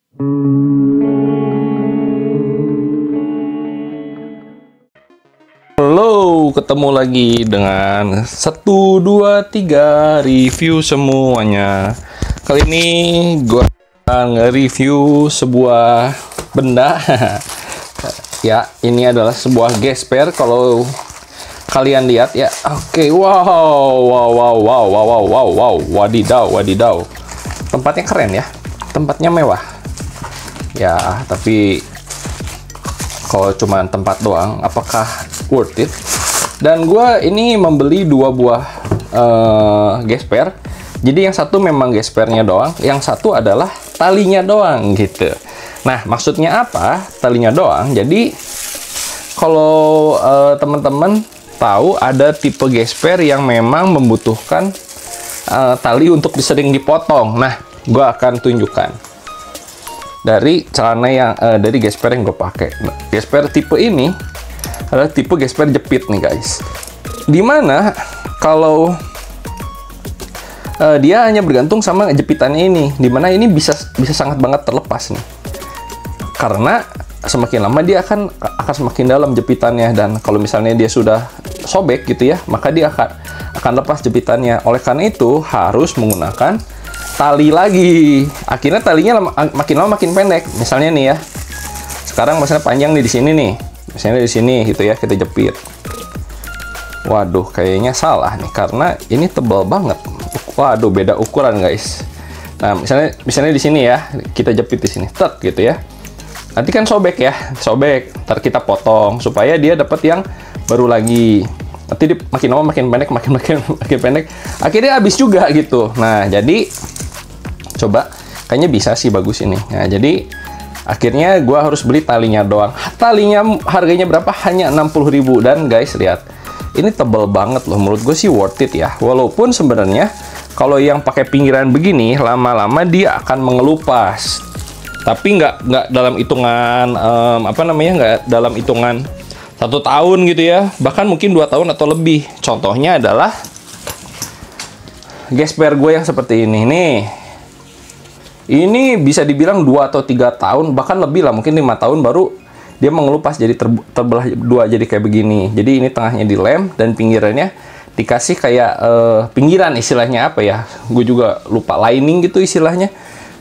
Halo, ketemu lagi dengan 1, 2, 3 review semuanya. Kali ini gue akan nge-review sebuah benda. Ya, ini adalah sebuah gesper. Kalau kalian lihat ya, oke, wow, wadidaw. Tempatnya keren ya, tempatnya mewah. Ya, tapi kalau cuma tempat doang, apakah worth it? Dan gue ini membeli 2 buah gesper. Jadi yang satu memang gespernya doang, yang satu adalah talinya doang gitu. Nah, maksudnya apa talinya doang? Jadi kalau teman-teman tahu ada tipe gesper yang memang membutuhkan tali untuk sering dipotong. Nah, gue akan tunjukkan dari celana yang dari gesper yang gue pakai. Gesper tipe ini adalah tipe gesper jepit nih guys, dimana kalau dia hanya bergantung sama jepitannya ini, dimana ini bisa sangat banget terlepas nih, karena semakin lama dia akan semakin dalam jepitannya, dan kalau misalnya dia sudah sobek gitu ya, maka dia akan lepas jepitannya. Oleh karena itu harus menggunakan tali lagi. Akhirnya talinya makin lama makin pendek. Misalnya nih ya, sekarang misalnya panjang nih di sini nih, misalnya di sini gitu ya, kita jepit. Waduh, kayaknya salah nih karena ini tebal banget. Waduh, beda ukuran guys. Nah, misalnya di sini ya, kita jepit di sini, tek gitu ya. Nanti kan sobek ya, sobek. Ntar kita potong supaya dia dapat yang baru lagi. Nanti makin lama makin pendek, makin pendek. Akhirnya habis juga gitu. Nah, jadi coba, kayaknya bisa sih, bagus ini. Nah, jadi akhirnya gue harus beli talinya doang. Talinya harganya berapa? Hanya 60.000. Dan guys, lihat, ini tebal banget loh. Menurut gue sih worth it ya. Walaupun sebenarnya kalau yang pakai pinggiran begini, lama-lama dia akan mengelupas. Tapi nggak dalam hitungan nggak dalam hitungan 1 tahun gitu ya. Bahkan mungkin 2 tahun atau lebih. Contohnya adalah gesper gue yang seperti ini nih. Ini bisa dibilang 2 atau 3 tahun, bahkan lebih lah, mungkin 5 tahun baru dia mengelupas jadi terbelah 2 jadi kayak begini. Jadi ini tengahnya dilem dan pinggirannya dikasih kayak pinggiran, istilahnya apa ya? Gue juga lupa, lining gitu istilahnya.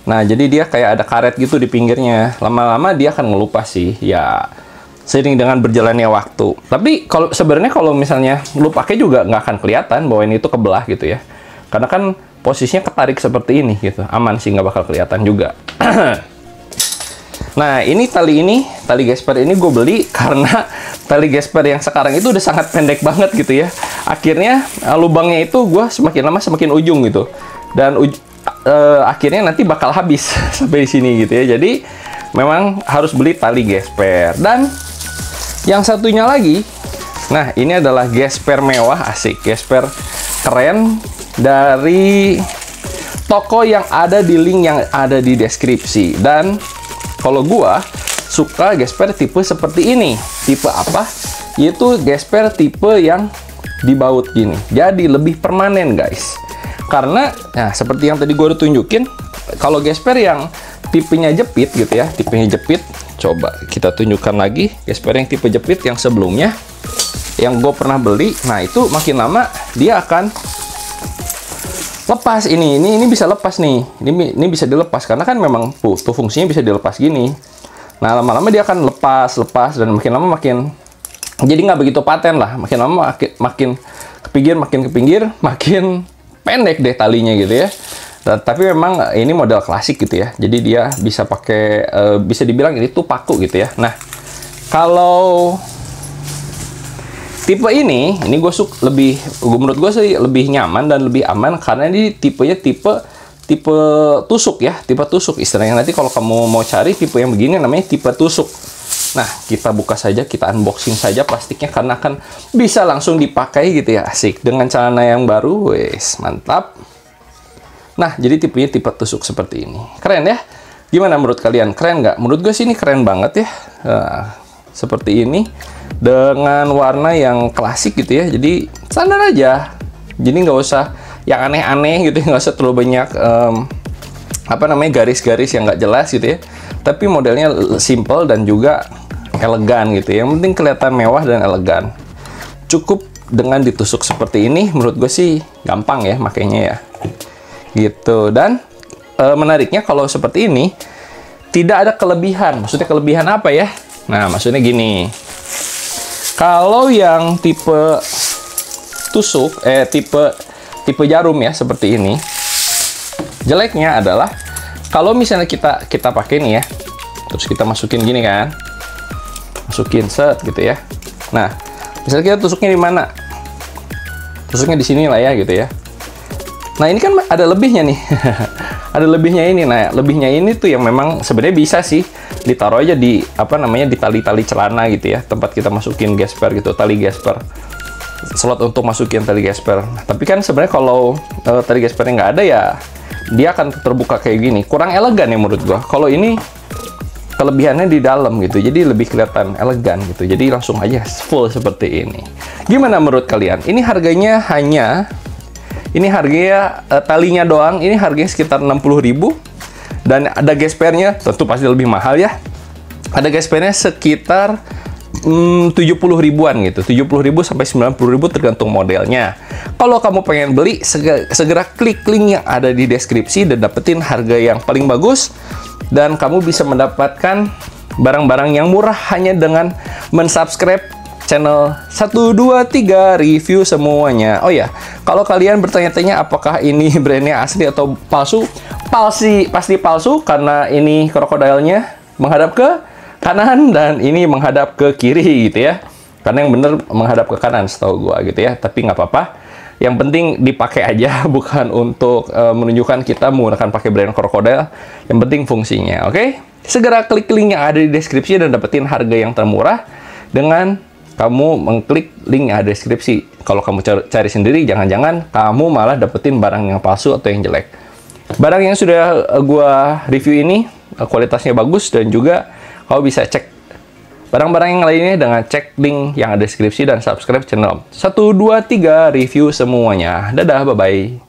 Nah, jadi dia kayak ada karet gitu di pinggirnya. Lama-lama dia akan ngelupas sih. Ya, seiring dengan berjalannya waktu. Tapi sebenarnya kalau misalnya lu pakai juga nggak akan kelihatan bahwa ini tuh kebelah gitu ya. Karena kan posisinya ketarik seperti ini gitu, aman sih, nggak bakal kelihatan juga. Nah, tali gesper ini gue beli karena tali gesper yang sekarang itu udah sangat pendek banget gitu ya. Akhirnya lubangnya itu gue semakin lama semakin ujung gitu, dan akhirnya nanti bakal habis sampai di sini gitu ya. Jadi memang harus beli tali gesper. Dan yang satunya lagi, nah ini adalah gesper mewah, asik, gesper keren dari toko yang ada di link yang ada di deskripsi. Dan kalau gua suka gesper tipe seperti ini. Tipe apa? Yaitu gesper tipe yang dibaut gini, jadi lebih permanen guys. Karena nah seperti yang tadi gua udah tunjukin, kalau gesper yang tipenya jepit gitu ya, tipenya jepit, coba kita tunjukkan lagi gesper yang tipe jepit yang sebelumnya yang gue pernah beli. Nah, itu makin lama dia akan lepas. Ini bisa lepas nih. Ini bisa dilepas karena kan memang tuh fungsinya bisa dilepas gini. Nah, lama-lama dia akan lepas dan makin lama makin jadi nggak begitu paten lah. Makin lama makin ke pinggir, makin pendek deh talinya gitu ya. Tapi memang ini model klasik gitu ya. Jadi dia bisa pakai bisa dibilang ini tuh paku gitu ya. Nah, kalau tipe ini gue suka menurut gue sih lebih nyaman dan lebih aman karena ini tipenya tipe tusuk ya, tipe tusuk istilahnya. Nanti kalau kamu mau cari tipe yang begini namanya tipe tusuk. Nah, kita buka saja, kita unboxing saja plastiknya karena akan bisa langsung dipakai gitu ya, asik dengan celana yang baru, wes mantap. Nah, jadi tipenya tipe tusuk seperti ini, keren ya. Gimana menurut kalian, keren nggak? Menurut gue sih ini keren banget ya. Nah, seperti ini dengan warna yang klasik gitu ya, jadi standar aja, jadi nggak usah yang aneh-aneh gitu, nggak usah terlalu banyak apa namanya, garis-garis yang nggak jelas gitu ya. Tapi modelnya simple dan juga elegan gitu. Yang penting kelihatan mewah dan elegan. Cukup dengan ditusuk seperti ini, menurut gue sih gampang ya makainya ya. Gitu. Dan menariknya kalau seperti ini tidak ada kelebihan. Maksudnya kelebihan apa ya? Nah, maksudnya gini. Kalau yang tipe tusuk, tipe jarum ya seperti ini, jeleknya adalah kalau misalnya kita pakai nih ya, terus kita masukin gini kan, masukin set gitu ya. Nah, misalnya kita tusuknya di mana? Tusuknya di sini lah ya gitu ya. Nah, ini kan ada lebihnya nih. Ada lebihnya ini. Nah, lebihnya ini tuh yang memang sebenarnya bisa sih ditaruh aja di apa namanya, di tali-tali celana gitu ya, tempat kita masukin gesper gitu, tali gesper. Slot untuk masukin tali gesper. Nah, tapi kan sebenarnya kalau tali gespernya nggak ada ya, dia akan terbuka kayak gini. Kurang elegan ya menurut gua. Kalau ini kelebihannya di dalam gitu, jadi lebih kelihatan elegan gitu. Jadi langsung aja full seperti ini. Gimana menurut kalian? Ini harganya talinya doang, ini harganya sekitar 60.000. Dan ada gespernya, tentu pasti lebih mahal ya. Ada gespernya sekitar 70.000-an gitu. 70.000 sampai 90.000 tergantung modelnya. Kalau kamu pengen beli, segera klik link yang ada di deskripsi dan dapetin harga yang paling bagus. Dan kamu bisa mendapatkan barang-barang yang murah hanya dengan mensubscribe channel 123 review semuanya. Oh ya, kalau kalian bertanya-tanya apakah ini brandnya asli atau palsu, pasti palsu, karena ini krokodilnya menghadap ke kanan dan ini menghadap ke kiri gitu ya. Karena yang bener menghadap ke kanan setahu gua gitu ya. Tapi nggak apa-apa. Yang penting dipakai aja, bukan untuk menunjukkan kita menggunakan pakai brand krokodil. Yang penting fungsinya, oke? Segera klik link yang ada di deskripsi dan dapetin harga yang termurah dengan kamu mengklik link yang ada di deskripsi. Kalau kamu cari sendiri, jangan-jangan kamu malah dapetin barang yang palsu atau yang jelek. Barang yang sudah gua review ini kualitasnya bagus, dan juga kamu bisa cek barang-barang yang lainnya dengan cek link yang ada di deskripsi dan subscribe channel 123 review semuanya. Dadah, bye-bye.